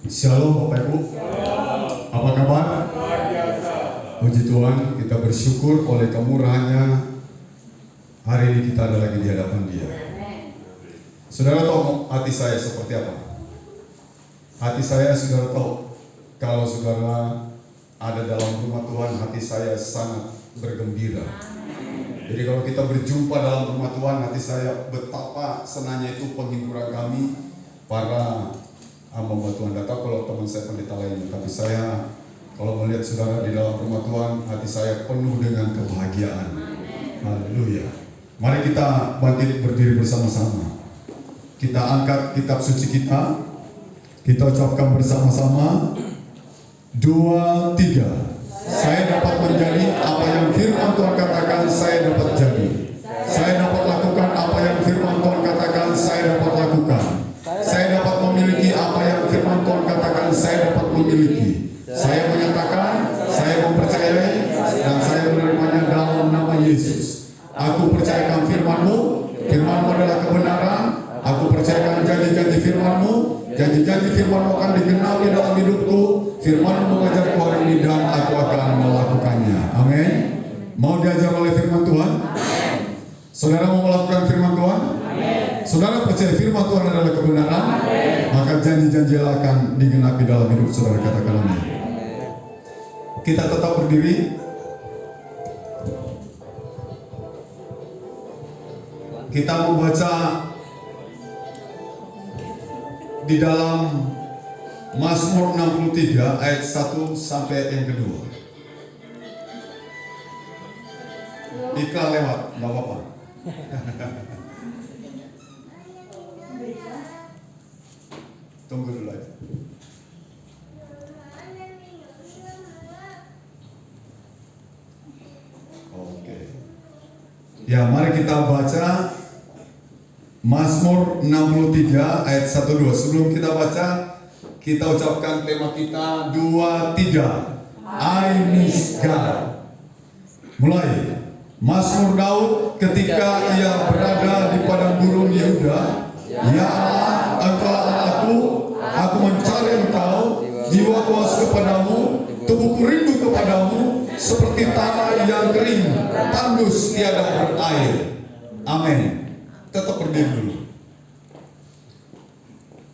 Shalom Bapak Ibu. Apa kabar? Puji Tuhan, kita bersyukur oleh kemurahan-Nya. Hari ini kita ada lagi di hadapan Dia. Saudara tahu hati saya seperti apa? Hati saya, saudara tahu, kalau saudara ada dalam rumah Tuhan, hati saya sangat bergembira. Jadi kalau kita berjumpa dalam rumah Tuhan, hati saya betapa senangnya itu penghiburan kami para hamba Tuhan. Tidak tahu kalau teman saya pendeta lainnya, tapi saya kalau melihat saudara di dalam rumah Tuhan, hati saya penuh dengan kebahagiaan. Haleluya. Mari kita bangkit berdiri bersama-sama. Kita angkat kitab suci kita. Kita ucapkan bersama-sama. 2, 3. Saya dapat menjadi apa yang firman Tuhan katakan saya dapat jadi. Saya dapat lakukan apa yang firman Tuhan katakan saya dapat lakukan. Saya dapat memiliki apa yang firman Tuhan katakan saya dapat memiliki. Saya menyatakan, saya mempercayai, dan saya menerimanya dalam nama Yesus. Aku percayakan firman-Mu, firman-Mu adalah kebenaran. Aku percayakan janji-janji firman-Mu, janji-janji firman-Mu akan digenapi dalam hidupku. Firman-Mu mengajarku hari ini dan aku akan melakukannya. Amin. Mau diajar oleh firman Tuhan? Saudara mau melakukan firman Tuhan? Saudara percaya firman Tuhan adalah kebenaran? Maka janji-janji akan digenapi dalam hidup saudara. Katakan amin. Kita tetap berdiri. Kita membaca di dalam Mazmur 63 ayat 1 sampai yang kedua. Iklan lewat, nggak apa-apa. Tunggu dulu aja. Oke. Ya, mari kita baca Mazmur 63 ayat 1-2. Sebelum kita baca, kita ucapkan tema kita 2, 3. I miss God. Mulai. Mazmur Daud ketika ia berada di padang gurun Yehuda. Ya Allah, Engkaulah Allahku, aku mencari Engkau, jiwaku haus kepadamu, tubuhku rindu kepadamu, seperti tanah yang kering, tandus tiada berair. Amin. Tetap berdiri dulu.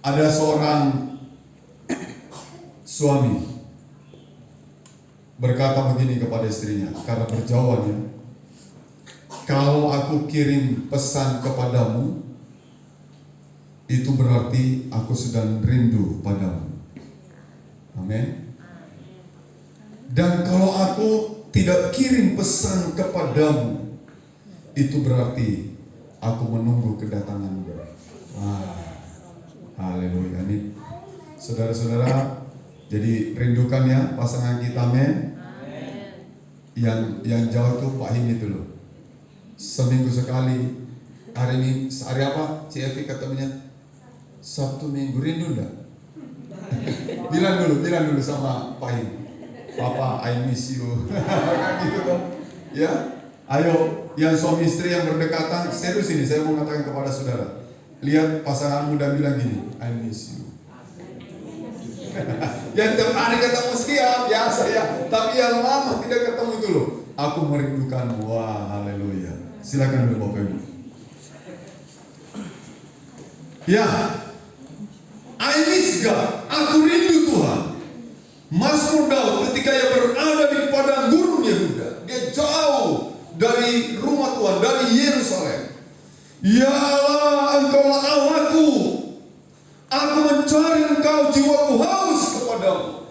Ada seorang suami berkata begini kepada istrinya karena berjauhannya, kalau aku kirim pesan kepadamu, itu berarti aku sedang rindu padamu. Amin. Dan kalau aku tidak kirim pesan kepadamu, itu berarti aku menunggu kedatanganmu. Haleluya. Ini saudara-saudara, jadi rindukan ya pasangan kita, amin. Yang jauh itu Pak Him itu loh. Seminggu sekali. Hari ini hari apa? CFV katanya Sabtu Minggu, rindu enggak? bilang dulu sama Pak Him. Papa, I miss you. Kan gitu dong. Ya. Ayo, yang suami istri yang berdekatan, serius ini saya mau mengatakan kepada saudara. Lihat pasangan muda bilang gini, I miss you. Yang tiap hari ketemu sekian, biasa ya. Tapi yang lama tidak ketemu itu loh. Aku merindukanmu. Wah, haleluya. Silakan dulu Bapak Ibu. Ya, I miss God. Aku rindu Tuhan. Mazmur Daud ketika ia berada di padang gurun Yehuda, dia jauh dari rumah Tuhan, dari Yerusalem. Ya Allah, Engkaulah Allahku. Aku mencari Engkau, jiwaku haus kepadamu.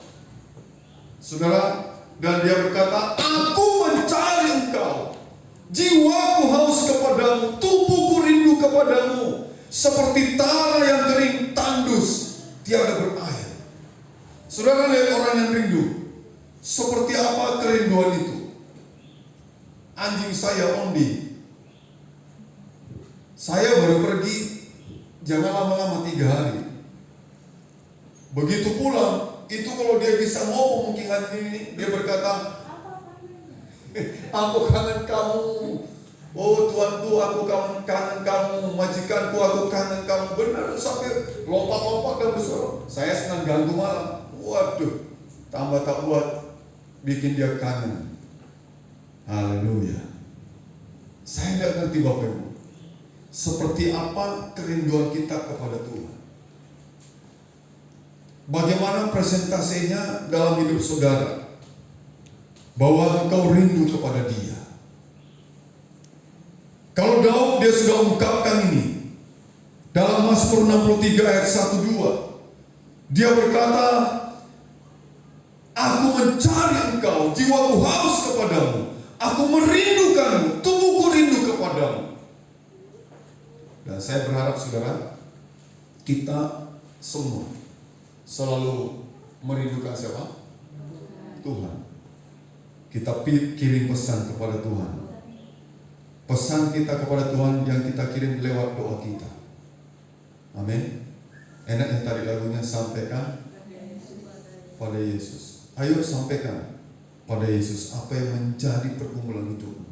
Saudara, dan dia berkata, aku mencari Engkau, jiwaku haus kepadamu, tubuhku rindu kepadamu, seperti tanah yang kering tandus tiada berair. Saudara lihat orang yang rindu, seperti apa kerinduan itu? Anjing saya Ondi, saya baru pergi, jangan lama-lama 3 hari. Begitu pulang, itu kalau dia bisa ngomong mungkin hari ini, dia berkata, aku kangen kamu. Oh Tuanku, aku kangen kamu. Majikanku, aku kangen kamu. Benar, sampai lompat-lompat dan bersorak. Saya senang ganggu malam. Waduh, tambah tak buat, bikin dia kangen. Haleluya. Saya tidak ngerti Bapak Ibu, seperti apa kerinduan kita kepada Tuhan. Bagaimana presentasinya dalam hidup saudara, bahwa engkau rindu kepada Dia. Kalau Daud, dia sudah ungkapkan ini dalam Mazmur 63 ayat 1-2. Dia berkata, aku mencari engkau, jiwaku haus kepadamu. Aku merindukanmu, tubuhku rindu kepadamu. Dan saya berharap saudara, kita semua selalu merindukan siapa? Tuhan. Kita kirim pesan kepada Tuhan. Pesan kita kepada Tuhan yang kita kirim lewat doa kita. Amin. Enak yang tadi lagunya, sampaikan pada Yesus. Ayo sampaikan pada Yesus apa yang menjadi pergumulan itu.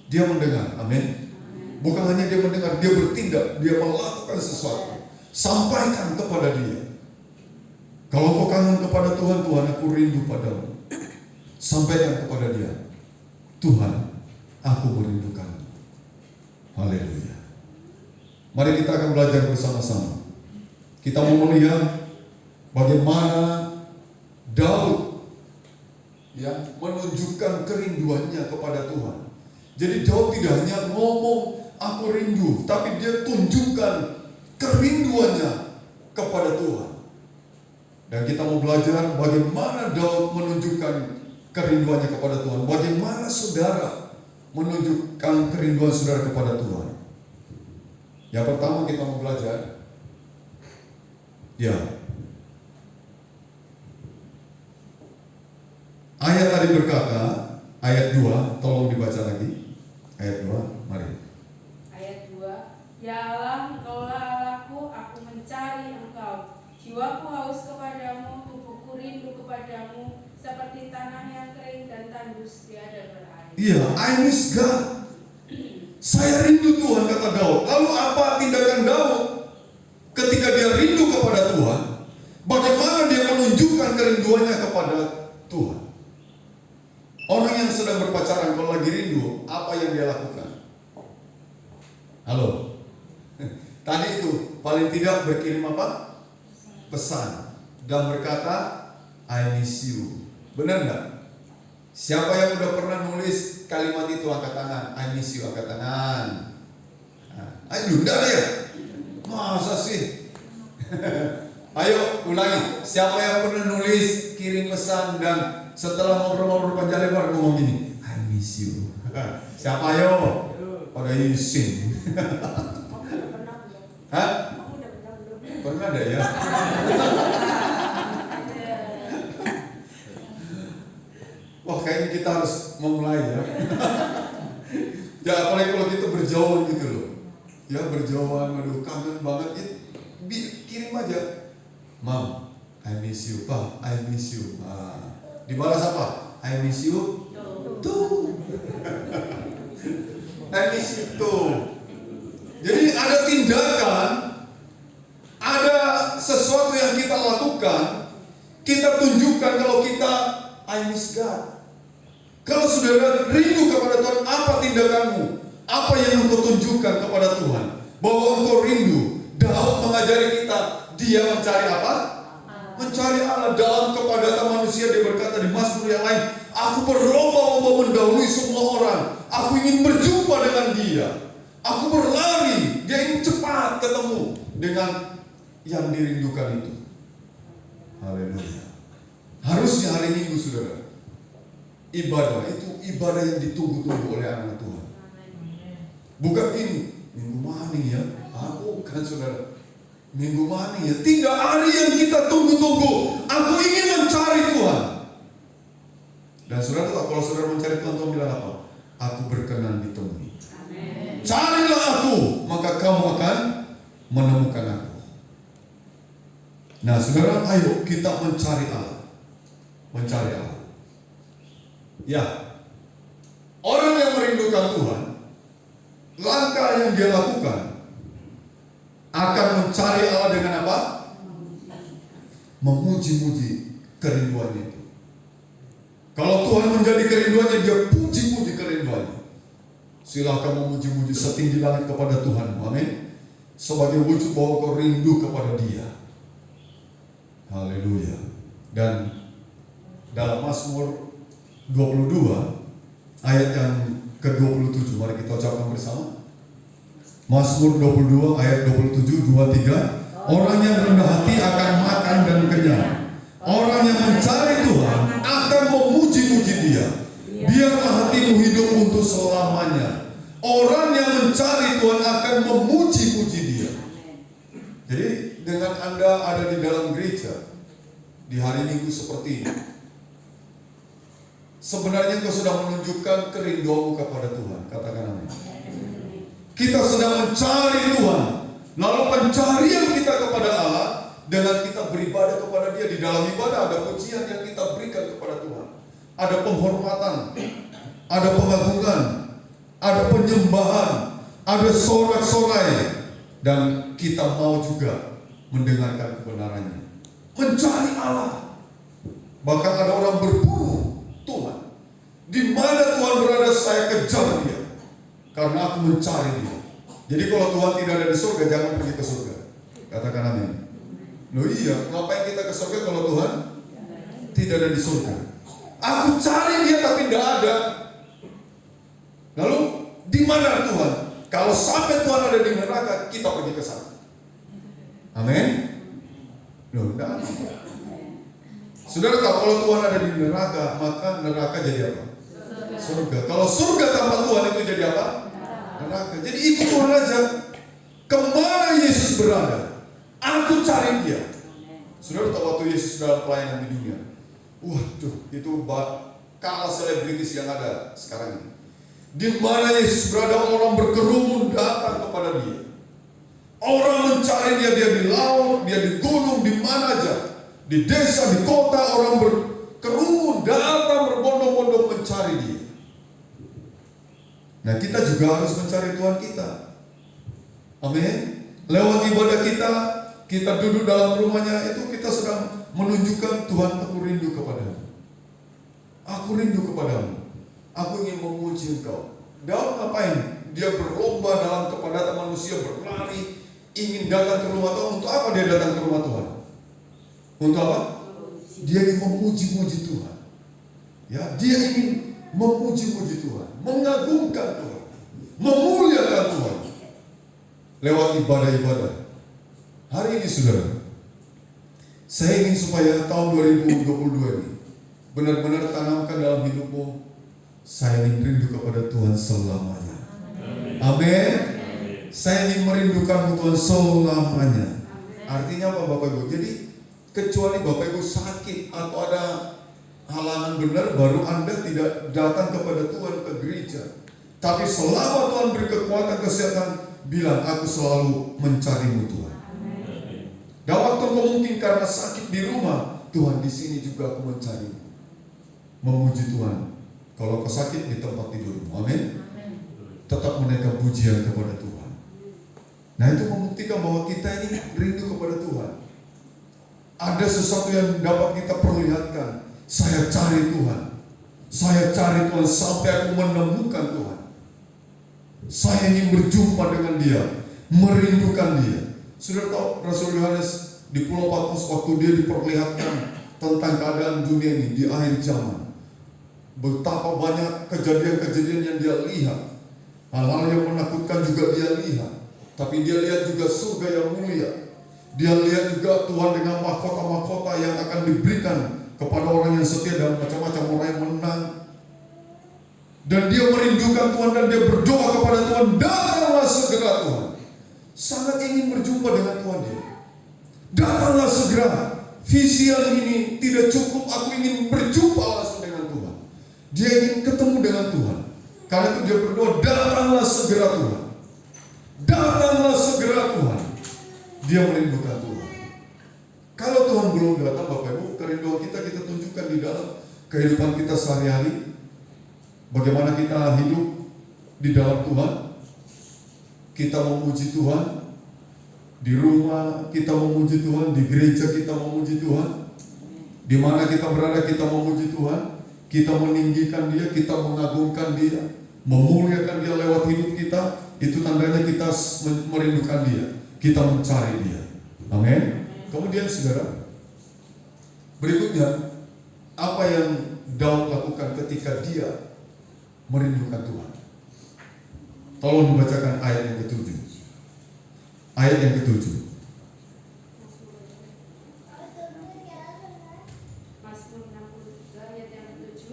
Dia mendengar, amin. Bukan hanya dia mendengar, dia bertindak, dia melakukan sesuatu. Sampaikan kepada Dia. Kalau kau kangen kepada Tuhan, Tuhan aku rindu padamu. Sampaikan kepada Dia, Tuhan, aku merindukanmu. Haleluya. Mari kita akan belajar bersama-sama. Kita mau melihat bagaimana Daud yang menunjukkan kerinduannya kepada Tuhan. Jadi Daud tidak hanya ngomong aku rindu, tapi dia tunjukkan kerinduannya kepada Tuhan. Dan kita mau belajar bagaimana Daud menunjukkan kerinduannya kepada Tuhan. Bagaimana saudara menunjukkan kerinduan saudara kepada Tuhan. Yang pertama kita mau belajar, ya, ayat tadi berkata, ayat 2, tolong dibaca lagi. Ayat 2, mari. Ayat 2, ya Allah, engkaulah Allahku, aku mencari engkau. Jiwaku haus kepadamu, tubuhku rindu kepadamu, seperti tanah yang kering dan tandus tiada berair. Iya, I miss God. Saya rindu Tuhan, kata Daud. Lalu apa tindakan Daud ketika dia rindu kepada Tuhan? Bagaimana dia menunjukkan kerinduannya kepada Tuhan? Orang yang sedang berpacaran kalau lagi rindu, apa yang dia lakukan? Halo? Tadi itu paling tidak berkirim apa? Pesan. Dan berkata, I miss you. Benar nggak? Siapa yang udah pernah nulis kalimat itu, angkat tangan. I miss you, angkat tangan. Ayo, enggak ya? Masa sih? Ayo ulangi. Siapa yang pernah nulis, kirim pesan, dan setelah ngobrol-ngobrol panjang lebar ngomong gini, I miss you. Siapa ayo? Pada izin. Hah? Pernah ada ya? Wah, kayaknya kita harus memulai ya. Ya apalagi kalau kita berjauhan gitu loh. Ya berjauhan, aduh kangen banget. Kirim aja. Mam, I miss you. Pa, I miss you. Dibalas apa? I miss you. Tuh. I miss you tuh. Jadi ada tindakan, ada sesuatu yang kita lakukan, kita tunjukkan kalau kita I miss God. Kalau saudara rindu kepada Tuhan, apa tindakanmu? Apa yang engkau tunjukkan kepada Tuhan? Bahwa engkau rindu. Daud mengajari kita, dia mencari apa? Mencari Allah. Dalam kepadatan manusia, dia berkata di Mazmur yang lain, aku berlomba-lomba mendahului semua orang. Aku ingin berjumpa dengan Dia. Aku berlari, dia ingin cepat ketemu dengan yang dirindukan itu. Haleluya. Harusnya hari Minggu saudara, ibadah itu ibadah yang ditunggu-tunggu oleh anak Tuhan. Bukan ini, minggu mana ya? Aku kan saudara, minggu mana ya? Tidak, hari yang kita tunggu-tunggu. Aku ingin mencari Tuhan. Dan saudara tahu, kalau saudara mencari Tuhan, Tuhan bilang apa? Aku berkenan ditemui. Carilah aku, maka kamu akan menemukan aku. Nah saudara, ayo kita mencari Allah. Mencari Allah. Ya, orang yang merindukan Tuhan, langkah yang dia lakukan akan mencari Allah dengan apa? Memuji-muji kerinduannya itu. Kalau Tuhan menjadi kerinduannya, dia puji-puji kerinduannya. Silahkan memuji-muji setinggi langit kepada Tuhan. Amin. Sebagai wujud bahwa kau rindu kepada Dia. Haleluya. Dan dalam Mazmur 22 ayat yang ke-27, mari kita ucapkan bersama. Mazmur 22 ayat 27, 23. Orang yang rendah hati akan makan dan kenyang. Orang yang mencari Tuhan akan memuji-muji Dia. Biarlah hatimu hidup untuk selamanya. Orang yang mencari Tuhan akan memuji-muji Dia. Jadi dengan Anda ada di dalam gereja di hari Minggu seperti ini, sebenarnya kau sudah menunjukkan kerinduanmu kepada Tuhan. Katakan amin. Kita sedang mencari Tuhan. Lalu pencarian kita kepada Allah dengan kita beribadah kepada Dia. Di dalam ibadah ada pujian yang kita berikan kepada Tuhan. Ada penghormatan, ada pengagungan, ada penyembahan, ada sorak-sorai, dan kita mau juga mendengarkan kebenarannya. Mencari Allah. Bahkan ada orang berburu Tuhan. Di mana Tuhan berada, saya kejar Dia, karena aku mencari Dia. Jadi kalau Tuhan tidak ada di surga, jangan pergi ke surga. Katakan amin. Loh iya, ngapain kita ke surga kalau Tuhan tidak ada di surga? Aku cari Dia tapi tidak ada. Lalu di mana Tuhan? Kalau sampai Tuhan ada di neraka, kita pergi ke sana. Amin. Loh, tidak ada. Saudara tahu kalau Tuhan ada di neraka, maka neraka jadi apa? Surga. Kalau surga tanpa Tuhan itu jadi apa? Neraka. Jadi ikut Tuhan aja. Kemana Yesus berada, aku cari Dia. Saudara tahu waktu Yesus dalam pelayanan di dunia, waduh, itu kalah selebritis yang ada sekarang ini. Di mana Yesus berada, orang berkerumun datang kepada Dia. Orang mencari Dia, dia di laut, dia di gunung, di mana aja, di desa, di kota, orang berkerumun datang berbondong-bondong mencari Dia. Nah, kita juga harus mencari Tuhan kita. Amin. Lewat ibadah kita duduk dalam rumahnya, itu kita sedang menunjukkan, Tuhan, aku rindu kepadamu. Aku rindu kepadamu. Aku ingin memuji Engkau. Daud ngapain? Dia berlomba dalam kepadatan manusia, berlari, ingin datang ke rumah Tuhan. Untuk apa dia datang ke rumah Tuhan? Untuk apa? Dia ingin memuji-muji Tuhan. Ya, dia ingin memuji-muji Tuhan, mengagungkan Tuhan, memuliakan Tuhan lewat ibadah-ibadah. Hari ini saudara, saya ingin supaya tahun 2022 ini benar-benar tanamkan dalam hidupmu, saya ingin rindu kepada Tuhan selamanya. Amin. Saya ingin merindukan Tuhan selamanya. Artinya apa Bapak Ibu? Jadi kecuali Bapak Ibu sakit atau ada halangan benar, baru Anda tidak datang kepada Tuhan ke gereja. Tapi selama Tuhan beri kekuatan kesehatan, bilang, aku selalu mencarimu Tuhan. Dan waktu mungkin karena sakit di rumah, Tuhan di sini juga aku mencarimu. Memuji Tuhan. Kalau kau sakit di tempat tidurmu, amin. Tetap menaikkan pujian kepada Tuhan. Nah, itu membuktikan bahwa kita ini rindu kepada Tuhan. Ada sesuatu yang dapat kita perlihatkan. Saya cari Tuhan. Saya cari Tuhan sampai aku menemukan Tuhan. Saya ingin berjumpa dengan Dia, merindukan Dia. Sudah tahu Rasul Yohanes di Pulau Patmos waktu dia diperlihatkan tentang keadaan dunia ini di akhir zaman. Betapa banyak kejadian-kejadian yang dia lihat. Hal-hal yang menakutkan juga dia lihat. Tapi dia lihat juga surga yang mulia. Dia lihat juga Tuhan dengan mahkota-mahkota yang akan diberikan kepada orang yang setia dan macam-macam orang yang menang. Dan dia merindukan Tuhan dan dia berdoa kepada Tuhan, datanglah segera Tuhan. Sangat ingin berjumpa dengan Tuhan dia. Datanglah segera. Visi yang ini tidak cukup, aku ingin berjumpa langsung dengan Tuhan. Dia ingin ketemu dengan Tuhan. Karena itu dia berdoa, datanglah segera Tuhan. Datanglah segera Tuhan. Dia merindukan Tuhan. Kalau Tuhan belum datang, Bapak Ibu, kerinduan kita tunjukkan di dalam kehidupan kita sehari-hari. Bagaimana kita hidup di dalam Tuhan. kita memuji Tuhan, di rumah kita memuji Tuhan, di gereja kita memuji Tuhan, di mana kita berada kita memuji Tuhan, kita meninggikan Dia, kita mengagungkan Dia, memuliakan Dia lewat hidup kita. Itu tandanya kita merindukan Dia, kita mencari Dia. Amin. Kemudian saudara, berikutnya apa yang Daud lakukan ketika dia merindukan Tuhan? Tolong dibacakan ayat yang ke-7. Ayat yang ke-7. Mazmur 63 ayat yang ke-7.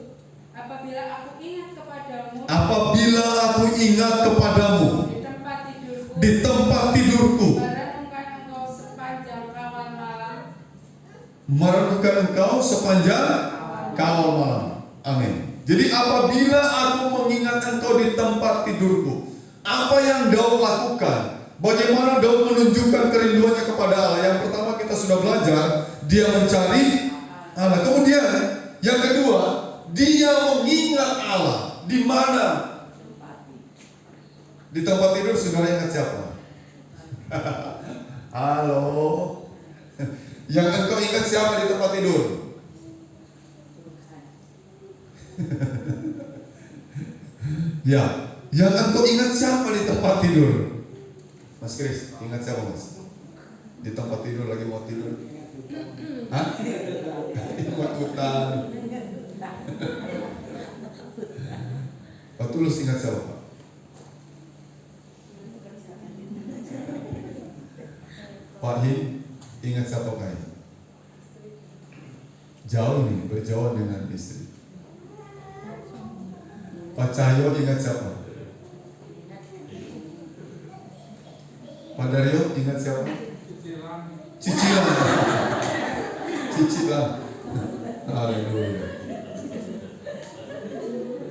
Apabila aku ingat kepadamu, di tempat di tempat tidurku, tidurku, merenungkan engkau sepanjang kawal malam. merenungkan engkau sepanjang kawal malam. Amin. Jadi apabila aku mengingat engkau di tempat tidurku, apa yang Daud lakukan? Bagaimana Daud menunjukkan kerinduannya kepada Allah? Yang pertama kita sudah belajar, dia mencari Allah. Kemudian yang kedua, dia mengingat Allah. Di mana? Di tempat tidur. Saudara ingat siapa? Halo. Yang engkau ingat siapa di tempat tidur? Ya, yang engkau ingat siapa di tempat tidur? Mas Kris, ingat siapa Mas? Di tempat tidur lagi mau tidur? Hah? Ikut-ikutan. Pak Tulus ingat siapa Pak? Pak Him ingat siapa Pak Him? Jauh nih, berjauhan dengan istri. Pak Cahyo ingat siapa? Pak Daryo ingat siapa? Cicilan. Cicilan. Haleluya.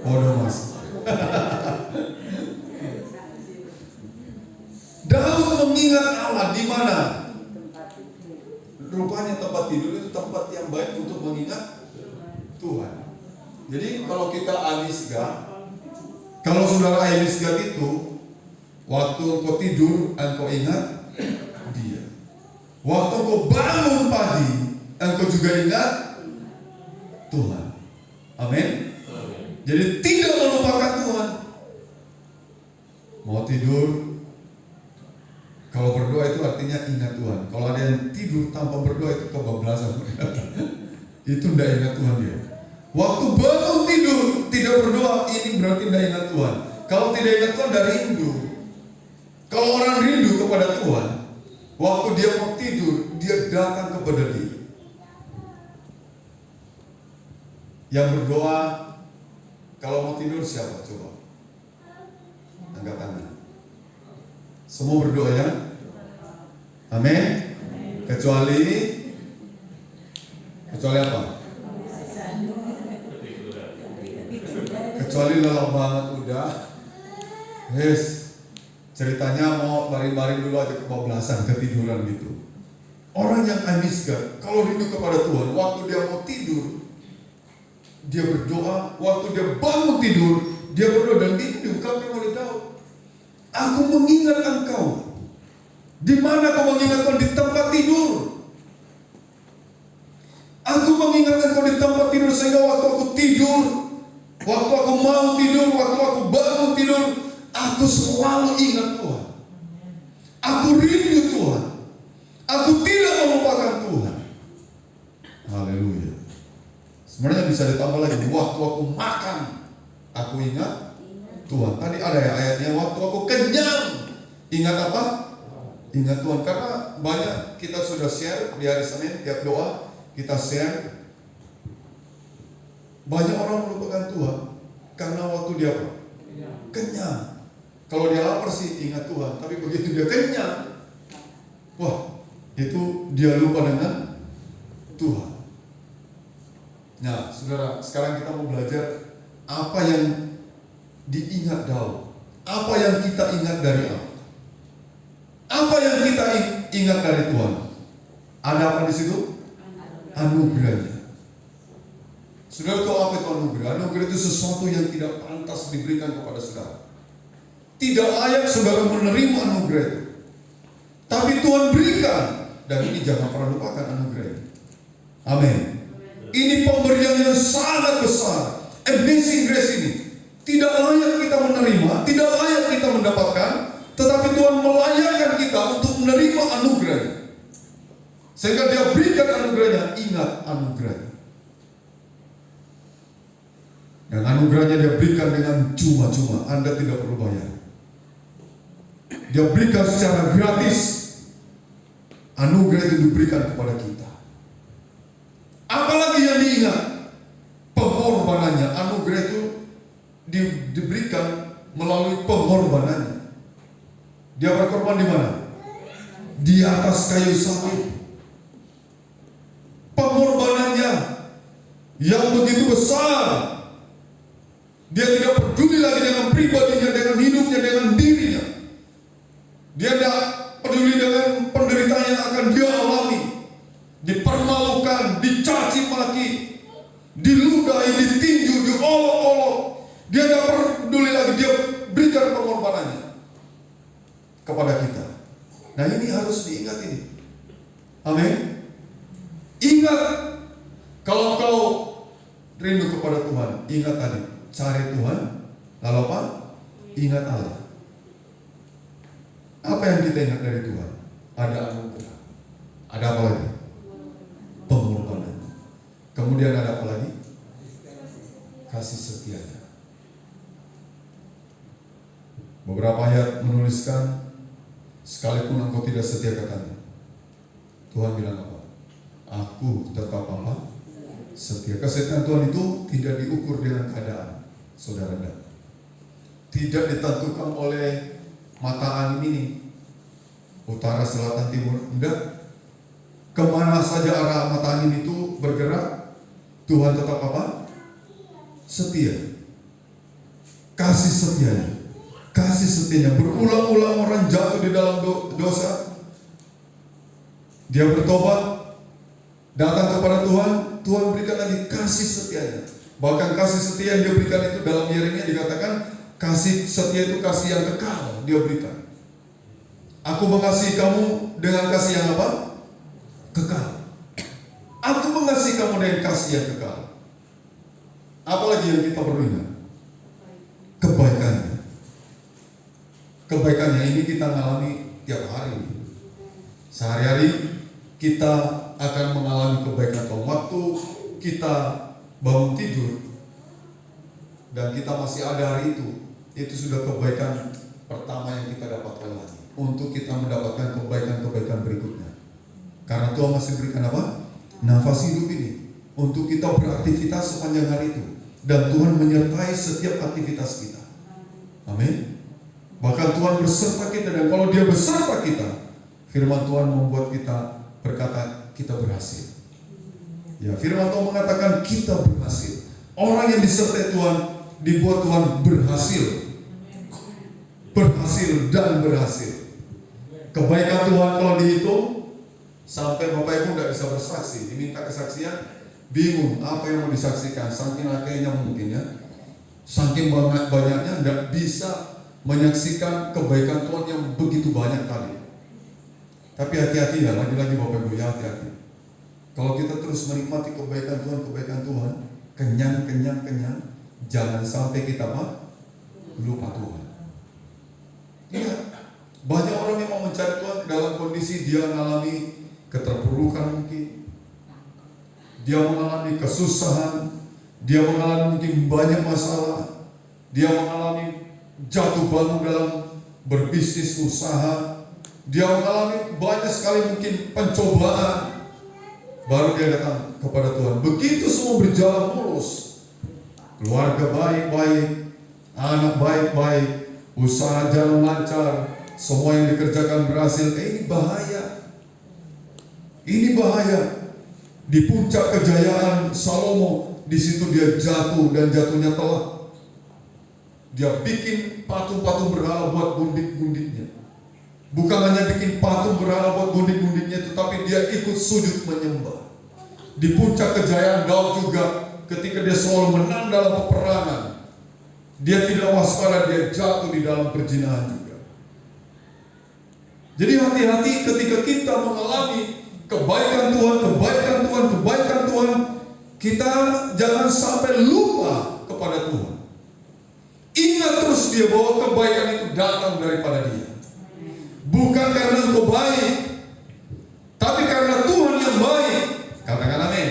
Bodoh Mas. Daud mengingat Allah di mana? Rupanya tempat tidur itu tempat yang baik untuk mengingat Tuhan. Jadi kalau kita Amisga, kalau saudara Amisga itu, waktu engkau tidur, engkau ingat Dia. Waktu engkau bangun pagi, engkau juga ingat Tuhan. Amin. Jadi tidak melupakan Tuhan. Mau tidur, kalau berdoa itu artinya ingat Tuhan. Kalau ada yang tidur tanpa berdoa itu kebablasan. Itu tidak ingat Tuhan dia. Waktu bangun tidur tidak berdoa, ini berarti tidak ingat Tuhan. Kalau tidak ingat Tuhan, dari rindu. Kalau orang rindu kepada Tuhan, waktu dia mau tidur, dia datang kepada Dia. Yang berdoa kalau mau tidur siapa? Coba angkat tangan. Semua berdoa ya? Amin. Kecuali apa? Kecuali lelah banget udah. Yes. Ceritanya mau baring-baring dulu aja kebablasan, ketiduran gitu. Orang yang Amisga, kalau rindu kepada Tuhan, waktu dia mau tidur, dia berdoa. Waktu dia bangun tidur, dia berdoa. Dan ini diungkapkan oleh Daud. Aku mengingat engkau. Di mana kau mengingat Tuhan? Di tempat tidur. Aku mengingat engkau di tempat tidur, sehingga waktu aku tidur, waktu aku mau tidur, waktu aku bangun tidur, aku selalu ingat Tuhan. Aku rindu Tuhan. Aku tidak melupakan Tuhan. Haleluya. Sebenarnya bisa ditambah lagi. Waktu aku makan, aku ingat Tuhan. Tadi ada ya ayatnya, waktu aku kenyang, ingat apa? Ingat Tuhan. Karena banyak kita sudah share di hari Senin, tiap doa kita share. Banyak orang melupakan Tuhan karena waktu dia apa? Kenyang. Kalau dia lapar sih ingat Tuhan, tapi begitu dia kenyang, wah, itu dia lupa dengan Tuhan. Nah, saudara, sekarang kita mau belajar apa yang diingat Daud, apa yang kita ingat dari Allah, apa yang kita ingat dari Tuhan. Ada apa di situ? Anugerahnya. Saudara tahu apa itu anugerah? Anugerah itu sesuatu yang tidak pantas diberikan kepada saudara. Tidak layak saudara menerima anugerah itu. Tapi Tuhan berikan. Dan ini jangan pernah lupakan anugerah ini. Amin. Ini pemberian yang sangat besar. Amazing grace ini. Tidak layak kita menerima, tidak layak kita mendapatkan, tetapi Tuhan melayakkan kita untuk menerima anugerahnya. Sehingga Dia berikan anugerahnya, ingat anugerahnya. Dan anugerahnya Dia berikan dengan cuma-cuma, Anda tidak perlu bayar. Dia berikan secara gratis. Anugerah itu diberikan kepada kita. Apalagi yang diingat? Pengorbanannya. Anugerah itu diberikan melalui pengorbanannya. Dia berkorban di mana? Di atas kayu salib. Pengorbanannya yang begitu besar. Dia tidak peduli lagi dengan pribadinya, dengan hidupnya, dengan dirinya. Dia tidak peduli dengan penderitaan yang akan dia alami. Dipermalukan, dicaci maki, diludahi, ditinju, diolok-olok. Dia tidak peduli lagi, dia berikan pengorbanannya kepada kita. Nah, ini harus diingat ini. Amin. Ingat, kalau kau rindu kepada Tuhan, ingat tadi, cari Tuhan, lalu apa? Ingat Allah. Apa yang kita ingat dari Tuhan? Ada anugerah. Ada apa lagi? Pengorbanan. Kemudian ada apa lagi? Kasih setianya. Beberapa ayat menuliskan, sekalipun engkau tidak setia katanya. Tuhan bilang apa? Aku tetap apa? Setia. Kesetiaan Tuhan itu tidak diukur dengan keadaan, saudara. Tidak ditentukan oleh mata angin ini, utara, selatan, timur. Tidak. Kemana saja arah mata angin itu bergerak, Tuhan tetap apa? Setia. Kasih setianya. Kasih setianya. Berulang-ulang orang jatuh di dalam dosa, dia bertobat, datang kepada Tuhan, Tuhan berikan lagi kasih setianya. Bahkan kasih setia yang dia berikan itu dalam Yeremia dikatakan, kasih setia itu kasih yang kekal dia berikan. Aku mengasihi kamu dengan kasih yang apa? Kekal. Aku mengasihi kamu dengan kasih yang kekal. Apalagi yang kita perlu ingat? Kebaikannya. Kebaikannya ini kita alami tiap hari. Sehari-hari kita akan mengalami kebaikan. Waktu kita bangun tidur dan kita masih ada hari itu sudah kebaikan pertama yang kita dapatkan lagi. Untuk kita mendapatkan kebaikan-kebaikan berikutnya. Karena Tuhan masih berikan apa? Nafas hidup ini untuk kita beraktivitas sepanjang hari itu. Dan Tuhan menyertai setiap aktivitas kita. Amin. Bahkan Tuhan berserta kita, dan kalau Dia berserta kita, firman Tuhan membuat kita berkata kita berhasil. Ya, firman Tuhan mengatakan kita berhasil. Orang yang disertai Tuhan dibuat Tuhan berhasil. Berhasil dan berhasil. Kebaikan Tuhan kalau dihitung sampai Bapak Ibu tidak bisa bersaksi, diminta kesaksian, bingung apa yang mau disaksikan, saking akhirnya mungkin ya, saking banyaknya tidak bisa menyaksikan kebaikan Tuhan yang begitu banyak tadi. Tapi hati-hati ya, lagi-lagi Bapak Ibu ya, hati-hati. Kalau kita terus menikmati kebaikan Tuhan, kenyang, jangan sampai kita lupa Tuhan. Iya, banyak orang yang mau mencari Tuhan dalam kondisi dia mengalami keterpurukan mungkin, dia mengalami kesusahan, dia mengalami mungkin banyak masalah, dia mengalami jatuh bangun dalam berbisnis usaha, dia mengalami banyak sekali mungkin pencobaan, baru dia datang kepada Tuhan. Begitu semua berjalan mulus, keluarga baik-baik, anak baik-baik, usaha jalan lancar, semua yang dikerjakan berhasil. Ini bahaya. Ini bahaya. Di puncak kejayaan Salomo, di situ dia jatuh dan jatuhnya telak. Dia bikin patung-patung berhala buat gundik-gundiknya. Bukan hanya bikin patung berhala buat gundik-gundiknya, tetapi dia ikut sujud menyembah. Di puncak kejayaan Daud juga, ketika dia selalu menang dalam peperangan, Dia tidak waspada, dia jatuh di dalam perzinahan juga. Jadi hati-hati ketika kita mengalami kebaikan Tuhan, kebaikan Tuhan, kita jangan sampai lupa kepada Tuhan. Ingat terus dia bahwa kebaikan itu datang daripada Dia. Bukan karena engkau baik, tapi karena Tuhan yang baik. Katakan amin.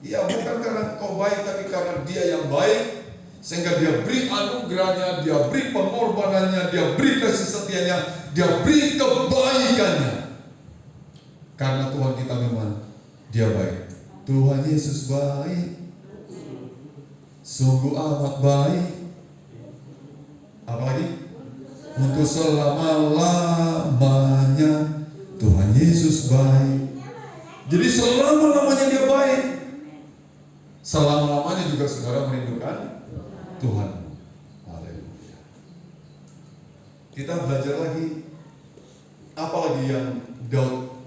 Ya, bukan karena engkau baik, tapi karena Dia yang baik, sehingga Dia beri anugerahnya, Dia beri pengorbanannya, Dia beri kasih setianya, Dia beri kebaikannya. Karena Tuhan kita memang Dia baik. Tuhan Yesus baik, sungguh amat baik. Apalagi? Untuk selama-lamanya Tuhan Yesus baik. Jadi selama-lamanya Dia baik. Selama-lamanya juga saudara merindukan Tuhan. Haleluya. Kita belajar lagi. Apalagi yang Daud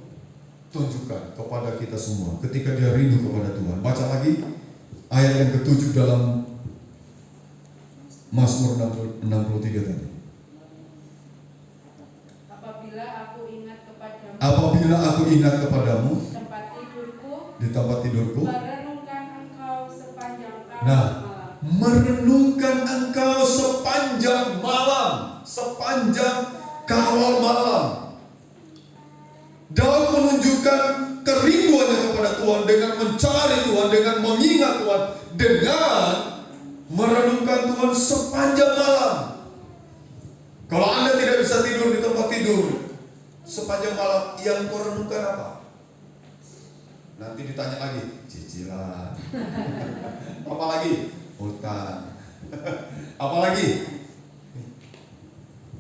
tunjukkan kepada kita semua ketika dia rindu kepada Tuhan. Baca lagi ayat yang ke-7 dalam Mazmur 63 tadi. Apabila aku ingat kepadamu di tempat tidurku, merenungkan Engkau sepanjang kawal nah, malam. merenungkan Engkau sepanjang malam, sepanjang kawal malam. Daud menunjukkan kerinduannya kepada Tuhan dengan mencari Tuhan, dengan mengingat Tuhan, dengan merenungkan Tuhan sepanjang malam. Kalau Anda tidak bisa tidur di tempat tidur sepanjang malam, yang kau renungkan apa? Nanti ditanya lagi, cicilan. Apalagi? Hutang. Apalagi?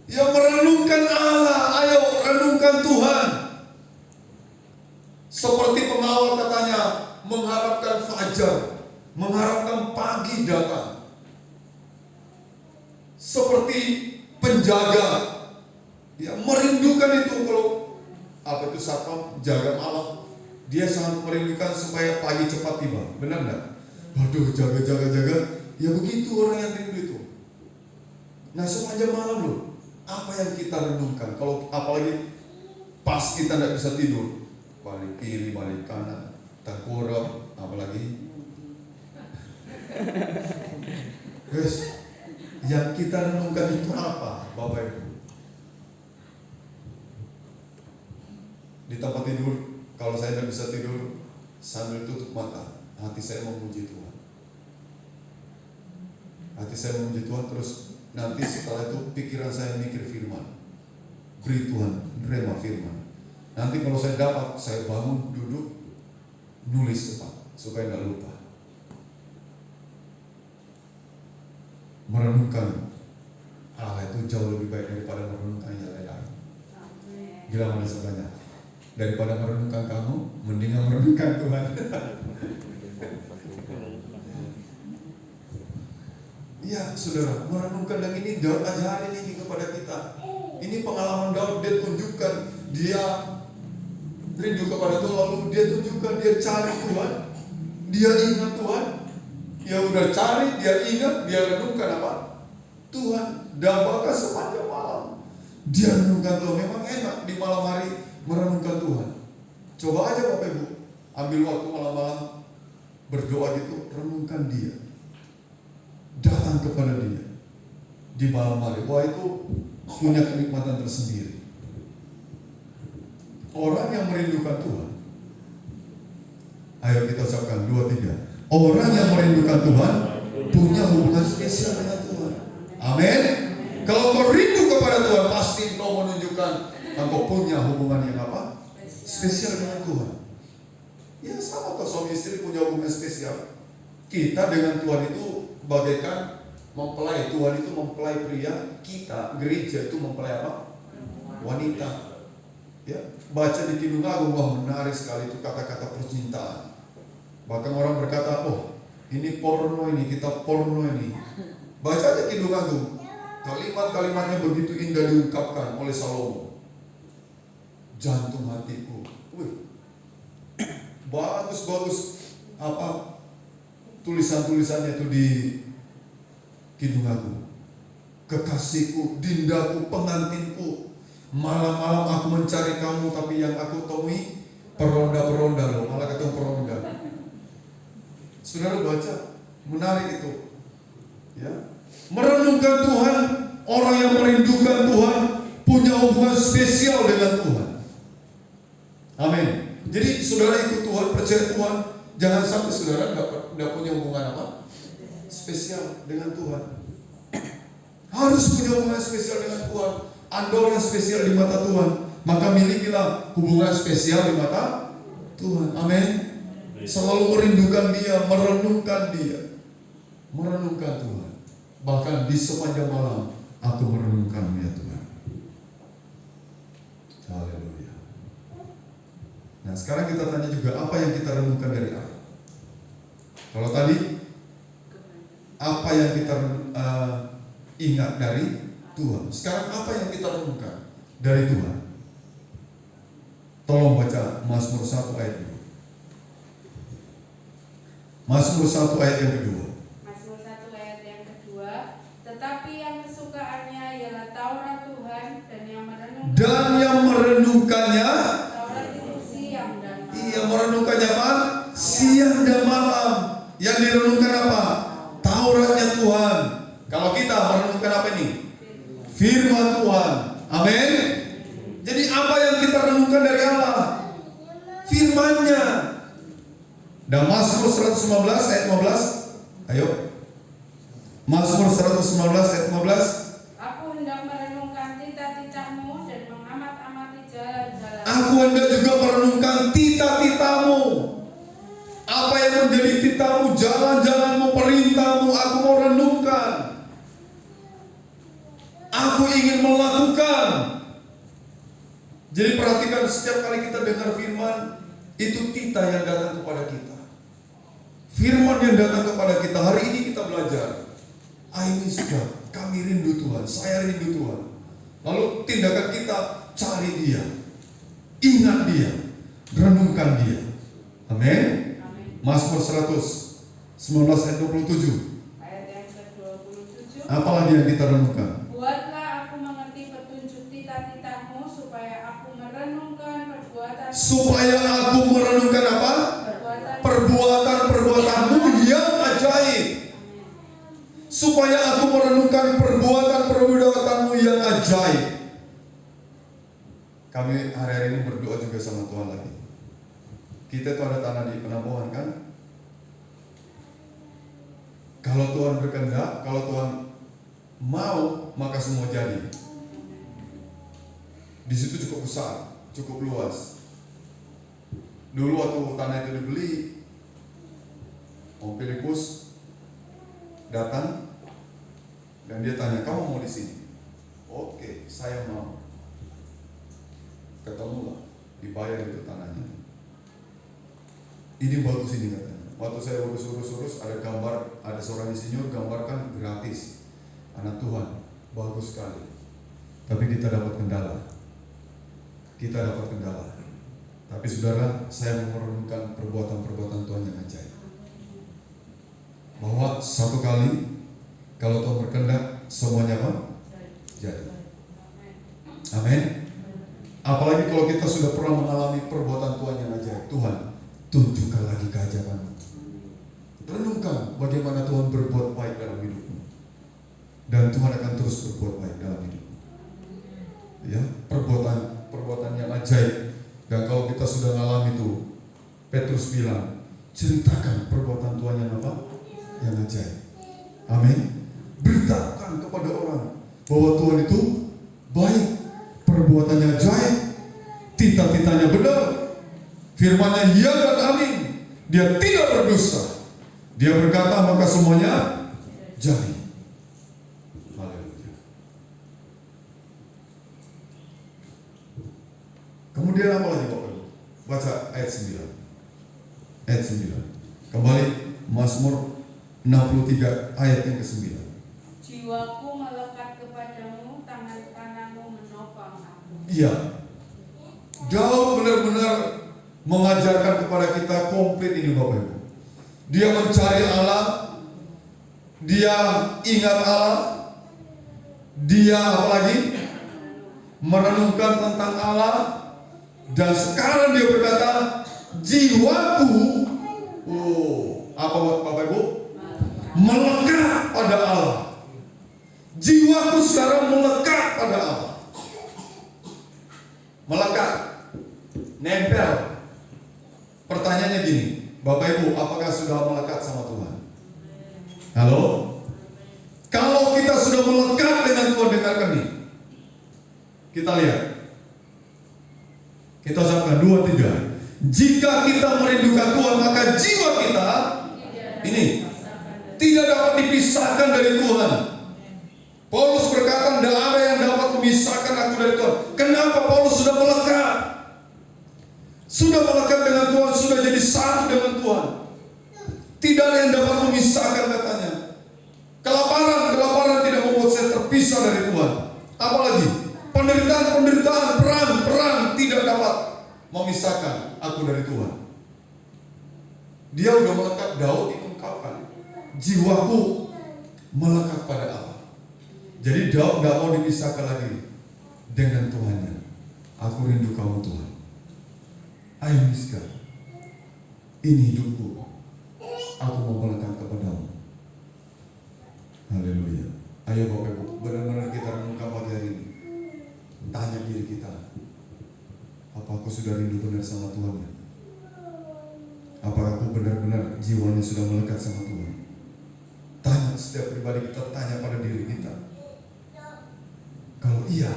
Ya, merenungkan Allah. Ayo renungkan Tuhan. Seperti pengawal katanya, mengharapkan fajar, mengharapkan pagi datang. Seperti penjaga, ya merindukan itu. Kalau apa itu satpam jaga malam, dia sangat merindukan supaya pagi cepat tiba. Benar enggak? Waduh, jaga. Ya begitu orang yang rindu itu. Nah, sepanjang malam loh, apa yang kita renungkan? Kalau apalagi pas kita tidak bisa tidur, balik kiri, balik kanan, tengkurap, apalagi guys, yang kita renungkan itu apa, Bapak Ibu? Di tempat tidur, kalau saya tidak bisa tidur, sambil tutup mata, hati saya memuji Tuhan. Hati saya memuji Tuhan, terus nanti setelah itu pikiran saya mikir firman. Beri Tuhan, rema firman. Nanti kalau saya dapat, saya bangun, duduk, nulis cepat supaya tidak lupa. Merenungkan Allah itu jauh lebih baik daripada merenungkan yang lain. Gila mana sebenarnya? Daripada merenungkan kamu, mendingan merenungkan Tuhan. Ya saudara, merenungkan, dan ini Daud ajarin ini kepada kita. Ini pengalaman Daud, dia tunjukkan, dia rindu kepada Tuhan, lalu dia tunjukkan, dia cari Tuhan, dia ingat Tuhan. Dia udah cari, dia ingat, dia renungkan apa? Tuhan. Dan bahkan sepanjang malam dia renungkan Tuhan. Memang enak di malam hari merenungkan Tuhan. Coba aja Bapak Ibu, ambil waktu malam-malam berdoa gitu, renungkan Dia, datang kepada Dia di malam hari. Wah, itu punya kenikmatan tersendiri. Orang yang merindukan Tuhan, ayo kita ucapkan 2, 3. Orang yang merindukan Tuhan punya hubungan spesial dengan Tuhan. Amin. Kalau kau rindu kepada Tuhan, pasti kau menunjukkan kau punya hubungan yang apa? Spesial dengan Tuhan. Ya sama kok, suami istri punya hubungan spesial. Kita dengan Tuhan itu bagaikan mempelai. Tuhan itu mempelai pria, kita gereja itu mempelai apa? Wanita. Ya, baca di Kidung Agung, wah menarik sekali itu kata-kata percintaan. Bahkan orang berkata, oh ini porno, ini kita porno ini. Baca aja Kidung Agung, kalimat-kalimatnya begitu indah diungkapkan oleh Salomo. Jantung hatiku, wih, bagus-bagus apa tulisan-tulisannya itu di kidungaku, kekasihku, dindaku, pengantinku. Malam-malam aku mencari kamu, tapi yang aku temui peronda-peronda loh, malah ketemu peronda. Saudara baca, menarik itu. Ya, merenungkan Tuhan, orang yang merindukan Tuhan punya hubungan spesial dengan Tuhan. Amin. Jadi saudara ikut Tuhan, percaya Tuhan, jangan sampai saudara tidak punya hubungan apa? Spesial dengan Tuhan. Harus punya hubungan spesial dengan Tuhan. Anda orang spesial di mata Tuhan, maka milikilah hubungan spesial di mata Tuhan. Amin. Selalu merindukan Dia, merenungkan Dia, merenungkan Tuhan. Bahkan di sepanjang malam aku merenungkan-Mu ya Tuhan. Haleluya. Nah, sekarang kita tanya juga, apa yang kita renungkan dari Allah? Kalau tadi, apa yang kita ingat dari Tuhan? Sekarang apa yang kita renungkan dari Tuhan? Tolong baca Mazmur 1 ayat 2. Mazmur 1 ayat yang kedua. Mazmur 1 ayat yang kedua. Tetapi yang kesukaannya ialah Taurat Tuhan, dan yang merenungkannya Taurat itu siang dan malam. Iya, merenungkannya apa? Siang dan malam. Yang direnungkan apa? Tauratnya Tuhan. Kalau kita merenungkan apa ini? Firman Tuhan. Amin. Jadi apa yang kita renungkan dari Allah? Firman-Nya. Dan Mazmur 115 ayat 15. Ayo. Mazmur 115 ayat 15. Aku hendak merenungkan titah-titah-Mu dan mengamat-amati jalan-jalan. Aku hendak juga merenungkan titah-titah-Mu. Apa yang menjadi titah-Mu, jalan-jalan-Mu, perintah-Mu, aku mau renungkan. Aku ingin melakukan. Jadi perhatikan, setiap kali kita dengar firman, itu titah yang datang kepada kita. Firman yang datang kepada kita. Hari ini kita belajar. Ini sudah, kami rindu Tuhan, saya rindu Tuhan. Lalu tindakan kita, cari Dia, ingat Dia, renungkan Dia. Amin. Mazmur 119 ayat 27. Ayat yang ke-27. Apalagi yang kita renungkan? Buatlah aku mengerti petunjuk titah-titah-Mu, supaya aku merenungkan apa? Perbuatan-perbuatan-Mu yang ajaib. Supaya aku merenungkan perbuatan-perbuatan-Mu yang ajaib. Kami hari-hari ini berdoa juga sama Tuhan lagi. Kita tuh ada tanah di Penampungan kan? Kalau Tuhan berkehendak, kalau Tuhan mau, maka semua jadi. Di situ cukup besar, cukup luas. Dulu waktu tanah itu dibeli, Om Filipus datang dan dia tanya, kamu mau di sini? Oke, saya mau. Ketemulah, dibayar itu tanahnya. Ini bagus ini katanya. Waktu saya urus-urus ada gambar, ada seorang insinyur gambarkan gratis. Anak Tuhan, bagus sekali. Tapi kita dapat kendala. Tapi saudara, saya merenungkan perbuatan-perbuatan Tuhan yang ajaib. Bahwa satu kali, kalau Tuhan berkehendak, semuanya apa? Jadi. Amin. Apalagi kalau kita sudah pernah mengalami perbuatan Tuhan yang ajaib. Tuhan, tunjukkan lagi keajaiban-Mu. Renungkan bagaimana Tuhan berbuat baik dalam hidupmu. Dan Tuhan akan terus berbuat baik dalam hidupmu. Ya, perbuatan yang ajaib. Dan kalau kita sudah mengalami itu, Petrus bilang, ceritakan perbuatan Tuhan yang apa? Yang ajaib. Amin. Beritakan kepada orang bahwa Tuhan itu baik, perbuatannya ajaib, titah-titahnya benar, firman-Nya ya dan amin. Dia tidak berdusta. Dia berkata maka semuanya jadi. Haleluya. Kemudian apa lagi Bapak Ibu? Baca ayat 9. Ayat 9. Kembali Mazmur 63 ayat yang ke-9. Jiwaku melekat kepadamu, tangan kananmu menopang aku. Iya. Daud benar-benar mengajarkan kepada kita komplit ini Bapak Ibu. Dia mencari Allah, dia ingat Allah, dia apalagi merenungkan tentang Allah, dan sekarang dia berkata, jiwaku, apa Bapak Ibu? Melekat pada Allah. Jiwaku sekarang melekat pada Allah. Melekat, nempel. Pertanyaannya gini, Bapak Ibu, apakah sudah melekat sama Tuhan? Halo? Kalau kita sudah melekat dengan Tuhan, dengarkan nih. Kita lihat. Kita ucapkan 2, 3. Jika kita merindukan Tuhan, maka jiwa kita ini tidak dapat dipisahkan dari Tuhan. Paulus berkata, tidak ada yang dapat memisahkan aku dari Tuhan. Kenapa? Paulus sudah melekat. Sudah melekat dengan Tuhan, sudah jadi satu dengan Tuhan. Tidak ada yang dapat memisahkan, katanya. Kelaparan tidak membuat saya terpisah dari Tuhan. Apalagi penderitaan, perang tidak dapat memisahkan aku dari Tuhan. Dia udah melekat. Daud itu ungkapkan, jiwaku melekat pada Allah. Jadi Daud gak mau dipisahkan lagi dengan Tuhannya. Aku rindu kamu Tuhan. Ayo Miska, ini hidupku. Aku mau melekat kepadamu. Haleluya. Ayo Bapak Ibu, benar-benar kita renungkan pagi hari ini. Tanya diri kita, apa aku sudah rindu benar sama Tuhan? Apakah aku benar-benar jiwanya sudah melekat sama Tuhan? Tanya setiap pribadi kita, tanya pada diri kita. Kalau iya,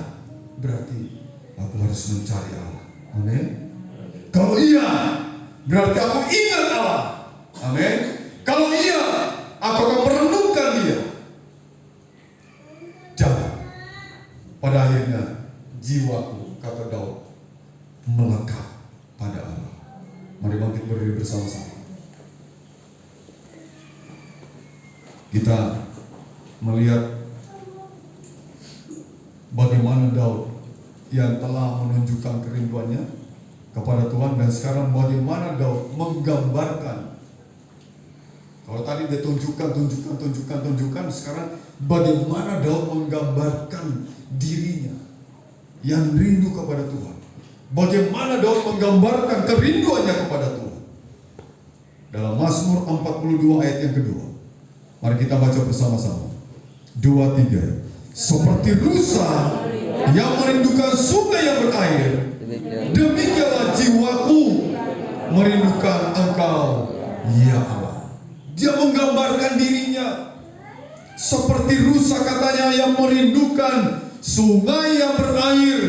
berarti aku harus mencari Allah. Amin. Kalau iya, berarti aku ingat Allah. Amin. Kalau iya, aku akan merenungkan Dia. Jangan. Pada akhirnya jiwaku, kata Daud, melekat pada Allah. Mari bangkit berdiri bersama-sama. Kita melihat bagaimana Daud yang telah menunjukkan kerinduannya kepada Tuhan, dan sekarang bagaimana Daud menggambarkan. Kalau tadi dia tunjukkan, sekarang bagaimana Daud menggambarkan dirinya yang rindu kepada Tuhan. Bagaimana Daud menggambarkan kerinduannya kepada Tuhan. Dalam Mazmur 42 ayat yang kedua. Mari kita baca bersama-sama. 2, 3. Seperti rusa yang merindukan sungai yang berair, demikianlah jiwaku merindukan Engkau, ya Allah. Dia menggambarkan dirinya seperti rusa, katanya, yang merindukan sungai yang berair.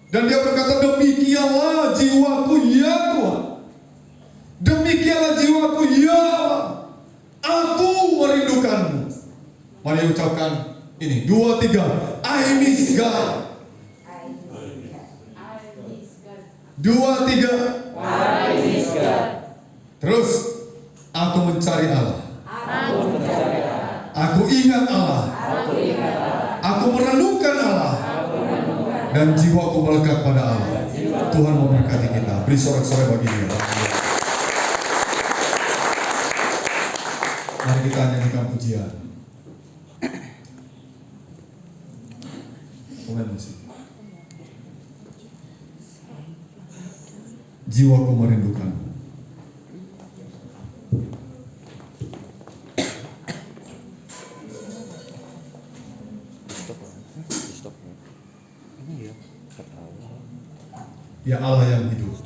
Dan dia berkata, demikianlah jiwaku ya Tuhan. Demikianlah jiwaku ya Allah. Aku merindukanmu. Mari ucapkan ini, 2, 3. I miss God. 2, 3. I miss God. Terus, aku mencari Allah. Aku ingat Allah. Aku merenungkan Allah. Dan jiwaku melekat pada Allah. Tuhan memberkati kita. Beri sorak-sorai bagi Dia. Mari kita nyanyikan pujian. Komen musik. Jiwaku merindukanmu. Ya Allah yang hidup.